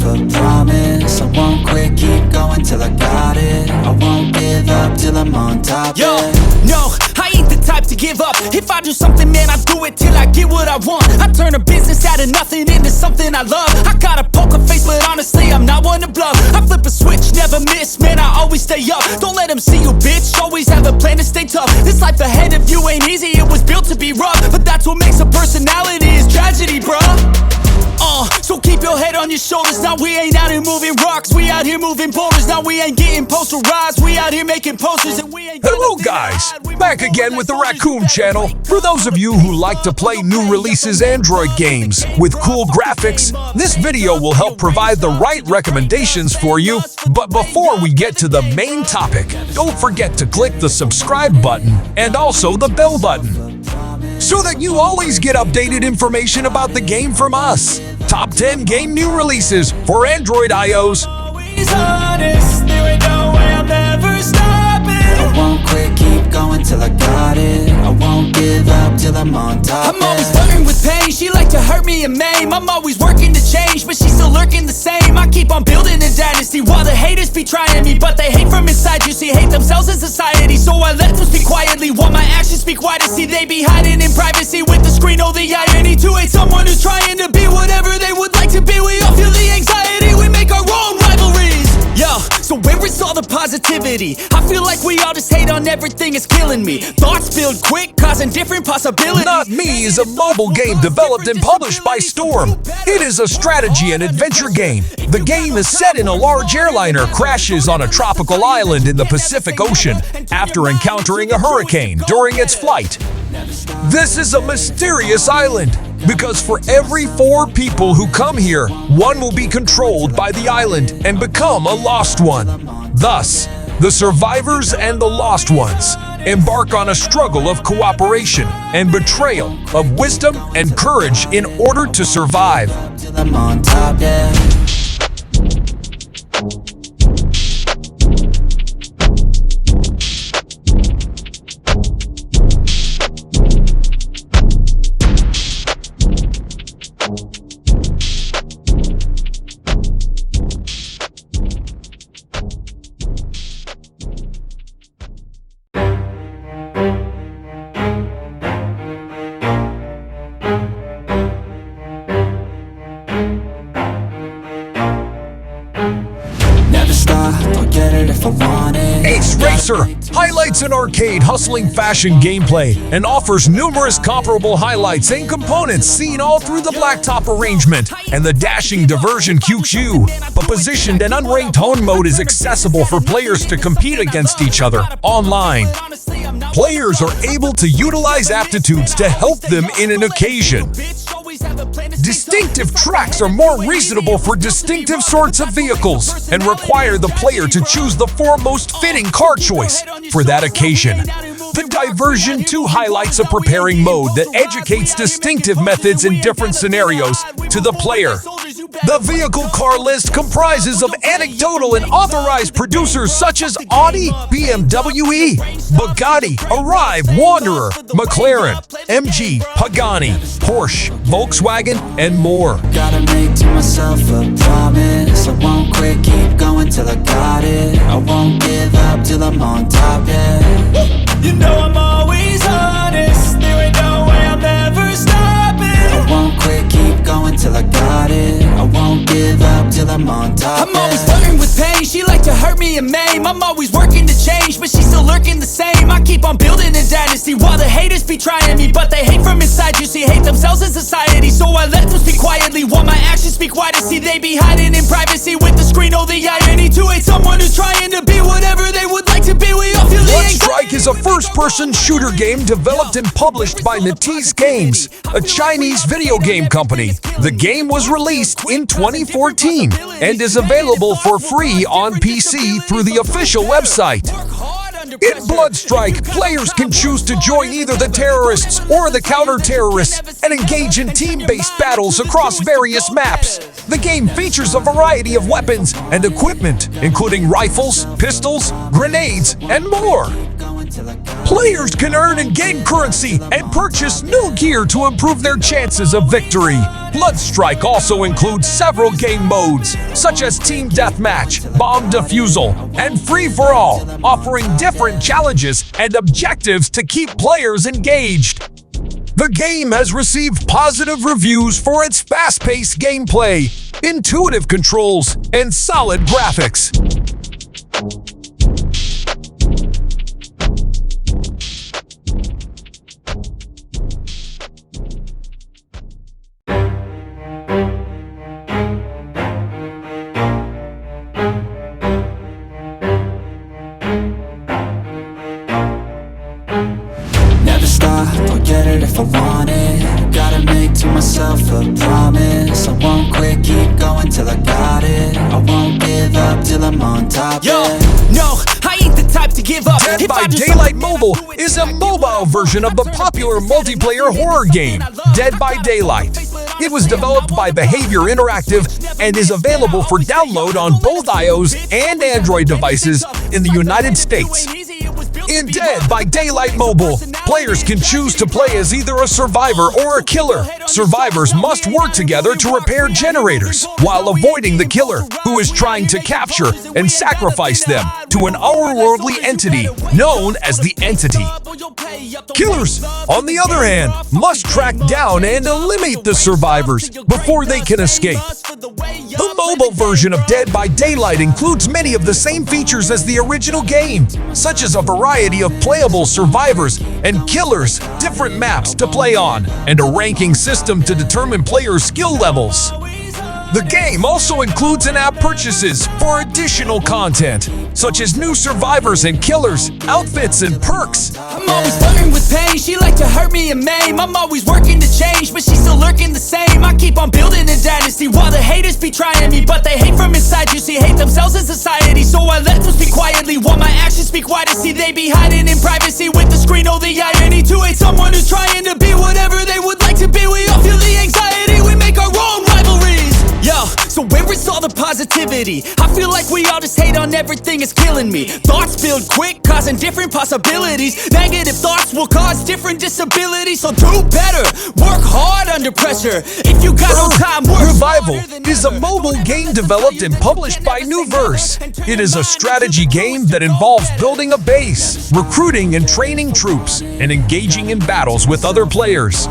a promise. I won't quit, keep going till I got it. I won't give up till I'm on top. Yo, no, I ain't the type to give up. If I do something, man, I do it till I get what I want. I turn a business out of nothing into something I love. I got a poker face, but honestly, I'm not one to bluff. I flip a switch, never miss, man, I always stay up. Don't let them see you, bitch, always have a plan to stay tough. This life ahead of you ain't easy, it was built to be rough. But that's what makes a personality, is tragedy, bruh. So keep your head on your shoulders. Now we ain't out here moving rocks, we out here moving boulders. Now we ain't getting posterized, we out here making posters. And we ain't Hello guys, back again with the Raccoon Channel. For those of you who like to play new releases Android games with cool graphics, this video will help provide the right recommendations for you. But before we get to the main topic, don't forget to click the subscribe button and also the bell button, so that you always get updated information about the game from us. Top 10 game new releases for Android iOS. honest, there ain't no way I'm never stopping. I won't quit, keep going till I got it. I won't give up till I'm on top. I'm always flirting with pain, she like to hurt me and maim. I'm always working to change, but she's still lurking the same. I keep on building a dynasty while the haters be trying me, but they hate from inside. You see, hate themselves in society, so I let them speak quietly while my actions speak wider. See, they be hiding in privacy with the screen. Oh, the irony to hate someone who's trying to be whatever they would like to be. We all feel the anxiety, we make our own rivalries. Yo, so where is all the positivity? I feel like we all just hate on everything, it's killing me. Thoughts build quick, causing different possibilities. Not Me is a mobile game developed and published by Storm. It is a strategy and adventure game. The game is set in a large airliner crashes on a tropical island in the Pacific Ocean after encountering a hurricane during its flight. This is a mysterious island, because for every 4 people who come here, one will be controlled by the island and become a lost one. Thus, the survivors and the lost ones embark on a struggle of cooperation and betrayal, of wisdom and courage in order to survive. Till I'm on top, yeah. If I want it. Ace Racer highlights an arcade hustling fashion gameplay and offers numerous comparable highlights and components seen all through the blacktop arrangement and the dashing diversion QQ. But positioned and unranked home mode is accessible for players to compete against each other online. Players are able to utilize aptitudes to help them in an occasion. Distinctive tracks are more reasonable for distinctive sorts of vehicles and require the player to choose the foremost fitting car choice for that occasion. The Diversion 2 highlights a preparing mode that educates distinctive methods in different scenarios to the player. The vehicle car list comprises of anecdotal and authorized producers such as Audi, BMW, Bugatti, Arrive, Wanderer, McLaren, MG, Pagani, Porsche, Volkswagen, and more. Gotta make to myself a promise. I won't quit, keep going till I got it. I won't give up till I'm on top, yeah. You know I'm always honest, there ain't no way I'm never stopping. I won't quit, keep going till I got it. I won't give up till I'm on top. I'm always flirting with pain, she like to hurt me and maim. I'm always working to change, but she's still lurking the same. I keep on building a dynasty while the haters be trying me, but they hate from inside. You see, hate themselves in society, so I let them speak quietly while my actions speak wider. See, they be hiding in privacy with the screen. Oh, the irony to hate someone who's trying to be whatever they would like to be. We all feel the Bloodstrike is a first-person shooter game developed and published by NetEase Games, a Chinese video game company. The game was released in 2014 and is available for free on PC through the official website. In Bloodstrike, players can choose to join either the terrorists or the counter-terrorists and engage in team-based battles across various maps. The game features a variety of weapons and equipment, including rifles, pistols, grenades, and more. till I got Players can earn and gain currency and purchase new gear to improve their chances of victory. Bloodstrike also includes several game modes, such as Team Deathmatch, Bomb Defusal, and Free-for-All, offering different challenges and objectives to keep players engaged. The game has received positive reviews for its fast-paced gameplay, intuitive controls, and solid graphics. Never stop, I'll get it if I want it. Gotta make to myself a promise. I won't quit, keep going till I got it. I won't give up till I'm on top. Yo, yeah. no, I ain't the type to give up. Dead If by I do Daylight something, Mobile do it is till a I get mobile what I version of the want. popular multiplayer horror game, Dead by Daylight. It was developed by Behavior Interactive and is available for download on both iOS and Android devices in the United States. In Dead by Daylight Mobile, players can choose to play as either a survivor or a killer. Survivors must work together to repair generators while avoiding the killer, who is trying to capture and sacrifice them to an otherworldly entity known as the Entity. Killers, on the other hand, must track down and eliminate the survivors before they can escape. The mobile version of Dead by Daylight includes many of the same features as the original game, such as a variety of playable survivors and killers, different maps to play on, and a ranking system to determine players' skill levels. The game also includes in-app purchases for additional content, such as new survivors and killers, outfits, and perks. I'm always flirting with pain, she like to hurt me and maim. I'm always working to change, but she's still lurking the same. I keep on building a dynasty while the haters be trying me, but they hate from inside. You see, hate themselves in society, so I let them speak quietly while my actions speak wider. See, they be hiding in privacy with the screen. Oh, the irony to hate someone who's trying to be whatever they would like to be. We all feel the anxiety, we make our own rivalries. Yo, so where is all the positivity? I feel like we all just hate on everything, it's killing me. Thoughts build quick, causing different possibilities. Negative thoughts will cause different disabilities. So do better, work hard under pressure. If you got no time, work Revival smarter than is a ever. mobile game developed and published by Newverse. It is a strategy game that involves building a base, recruiting and training troops, and engaging in battles with other players.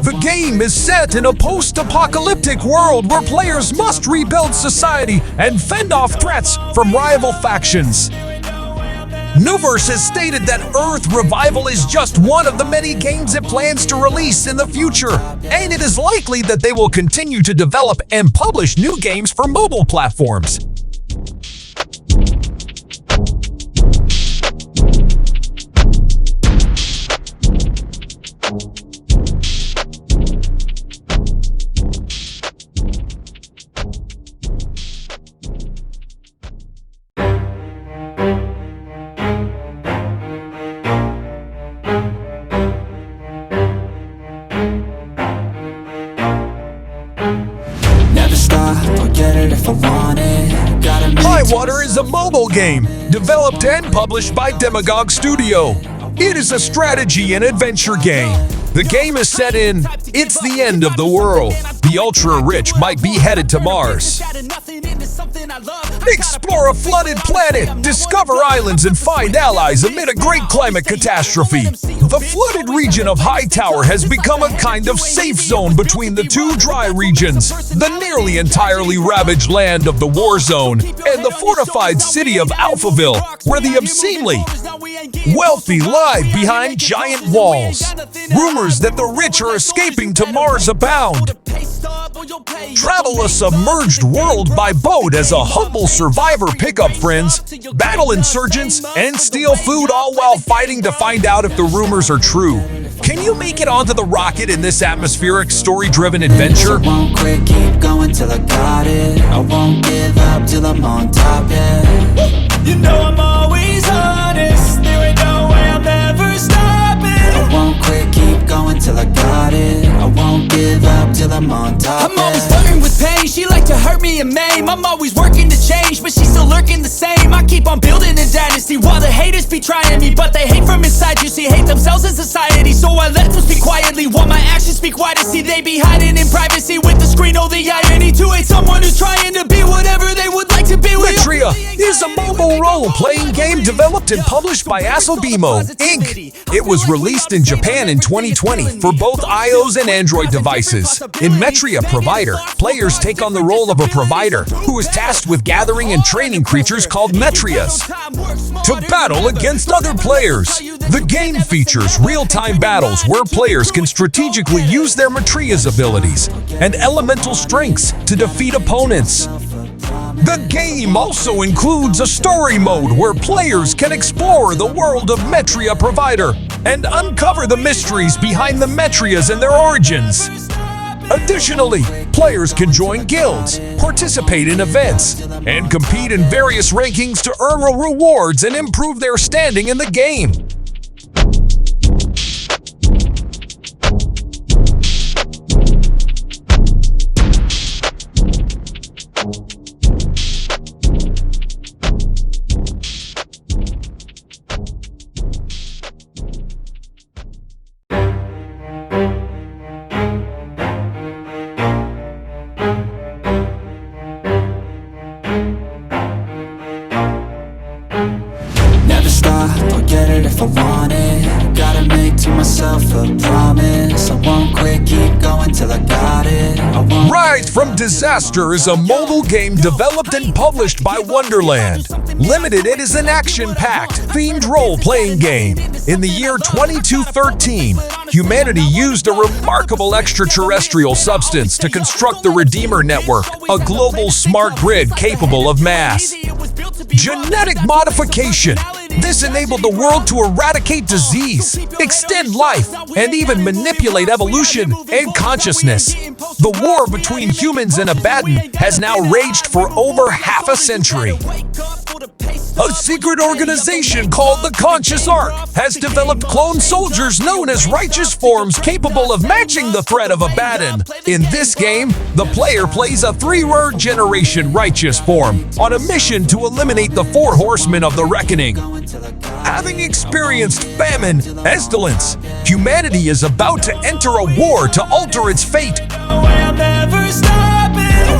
The game is set in a post-apocalyptic world where players must rebuild society and fend off threats from rival factions. Newverse has stated that Earth Revival is just one of the many games it plans to release in the future, and it is likely that they will continue to develop and publish new games for mobile platforms. Never stop, I'll get it if I want it. Gotta make Highwater is a mobile game developed and published by Demagogue Studio. It is a strategy and adventure game. The game is set in It's the End of the World. The ultra-rich might be headed to Mars. Explore a flooded planet, discover islands, and find allies amid a great climate catastrophe. The flooded region of Hightower has become a kind of safe zone between the two dry regions, the nearly entirely ravaged land of the war zone, and the fortified city of Alphaville, where the obscenely wealthy lie behind giant walls. Rumors that the rich are escaping to Mars abound. Travel a submerged world by boat as a humble survivor, pick up friends, battle insurgents, and steal food, all while fighting to find out if the rumors are true. Can you make it onto the rocket in this atmospheric, story-driven adventure? I won't quit, keep going till I got it. I won't give up till I'm on top, yeah. You know I'm always honest, there ain't no way I'm ever stopping. I won't quit, keep going till I got it. I won't give up till I'm on top, I'm always yeah. flirting with pain, she like to hurt me and maim. name. I'm always working to change, but she's still lurking the same. I keep on building a dynasty while the haters be trying me, but they hate from inside. You see, hate themselves in society, so I let them speak quietly while my actions speak wider. See, they be hiding in privacy with the screen. Oh, the irony to hate someone who's trying to be whatever they would like to be. Metria is a mobile role-playing game developed and published by Asobimo, Inc. It was released in Japan in 2020 for both iOS and Android devices. In Metria Provider, players take on the role of a provider who is tasked with gathering and training creatures called Metrias to battle against other players. The game features real-time battles where players can strategically use their Metria's abilities and elemental strengths to defeat opponents. The game also includes a story mode where players can explore the world of Metria Provider and uncover the mysteries behind the Metrias and their origins. Additionally, players can join guilds, participate in events, and compete in various rankings to earn rewards and improve their standing in the game. If I want it, gotta make to myself a promise. I won't quit, keep going till I got it. Rise from Disaster is a mobile game developed and published by Wonderland. Limited, it is an action-packed, themed role-playing game. In the year 2213, humanity used a remarkable extraterrestrial substance to construct the Redeemer Network, a global smart grid capable of mass genetic modification. This enabled the world to eradicate disease, extend life, and even manipulate evolution and consciousness. The war between humans and Abaddon has now raged for over half a century. A secret organization called the Conscious Ark has developed clone soldiers known as righteous forms capable of matching the threat of Abaddon. In this game, the player plays a 3rd generation righteous form on a mission to eliminate the 4 horsemen of the reckoning. Having experienced famine, pestilence, humanity is about to enter a war to alter its fate. I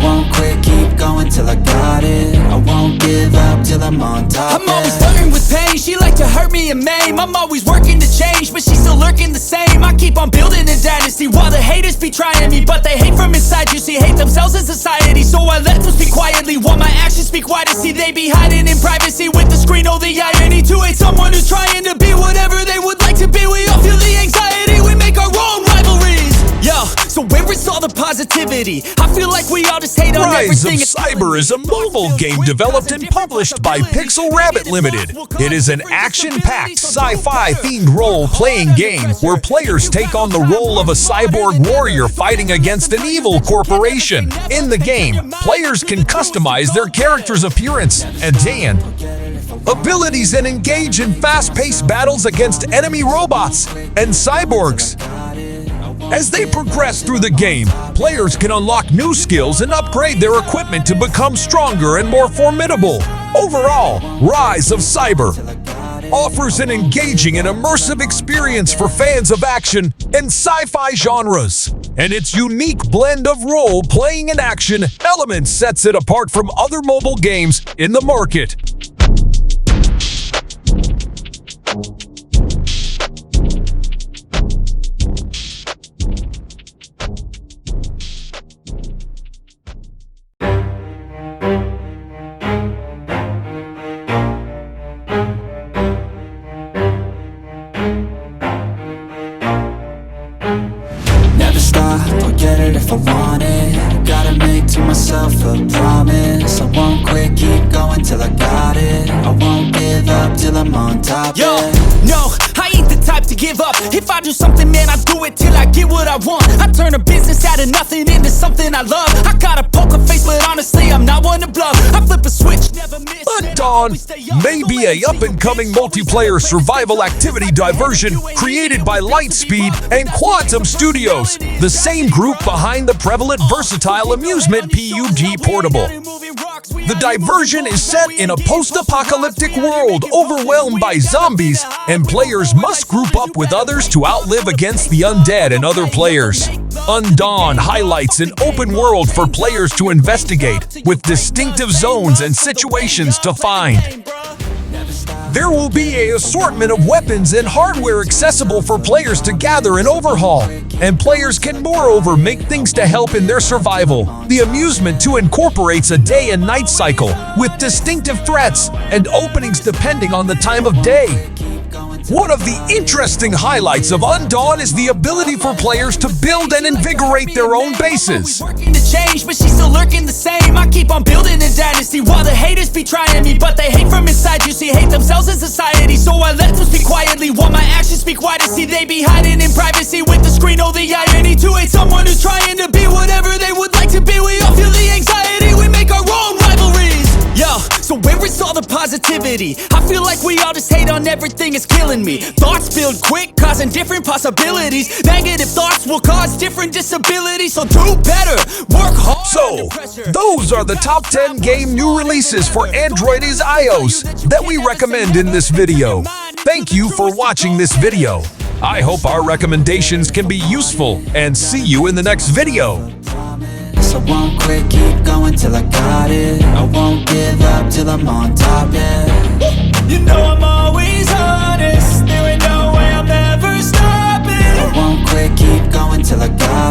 won't quit, keep going till I got it. I won't give up till I'm on top. I'm always flirting with pain, she like to hurt me and maim. I'm always working to change, but she's still lurking the same. I keep on building a dynasty while the haters be trying me, but they hate from inside. You see, hate themselves in society, so I let them speak quietly while my actions speak wider. See, they be hiding in privacy with the screen. Oh, the irony to hate someone who's trying to be whatever they would like to be. We all feel the anxiety, we make our own rivalries. Yo, so where is all the positivity? I feel like we all just hate on Rise of everything. Cyber is a mobile game developed and published by Pixel Rabbit Limited. It is an action-packed, sci-fi themed role-playing game where players take on the role of a cyborg warrior fighting against an evil corporation. In the game, players can customize their character's appearance and abilities and engage in fast-paced battles against enemy robots and cyborgs. As they progress through the game, players can unlock new skills and upgrade their equipment to become stronger and more formidable. Overall, Rise of Cyber offers an engaging and immersive experience for fans of action and sci-fi genres, and its unique blend of role-playing and action elements sets it apart from other mobile games in the market. If I want it, gotta make to myself a promise. I won't quit, keep going till I got it. I won't give up till I'm on top. Yo, no, I ain't the type to give up. If I do something, man, I do it till I get what I want. I turn a business out of nothing into something I love. I got a poker face, but honestly, I'm not one to bluff. I flip a switch, never miss. Undawn may be a up-and-coming multiplayer survival activity diversion created by Lightspeed and Quantum Studios, the same group behind the prevalent versatile amusement PUBG Portable. The diversion is set in a post-apocalyptic world overwhelmed by zombies, and players must group up with others to outlive against the undead and other players. Undawn highlights an open world for players to investigate, with distinctive zones and situations to find. There will be an assortment of weapons and hardware accessible for players to gather and overhaul, and players can moreover make things to help in their survival. The amusement too incorporates a day and night cycle, with distinctive threats and openings depending on the time of day. One of the interesting highlights of Undawn is the ability for players to build and invigorate their own bases. Working to change, but she's still lurking the same. I keep on building a dynasty while the haters be trying me, but they hate from inside. You see, hate themselves in society, so I let them speak quietly while my actions speak wider. See, they be hiding in privacy with the screen. Oh, the irony to hate someone who's trying to be whatever they would like to be. We all feel the anxiety, we make our own rivalries. Yo, so where is all the positivity? I feel like we all just hate on everything, it's killing me. Thoughts build quick, causing different possibilities. Negative thoughts will cause different disabilities, so do better, work hard. So, those are the top 10 game new releases for Android is iOS that we recommend in this video. Thank you for watching this video. I hope our recommendations can be useful, and see you in the next video. I won't quit, keep going till I got it. I won't give up till I'm on top, yeah. You know I'm always honest, there ain't no way I'm ever stopping. I won't quit, keep going till I got it.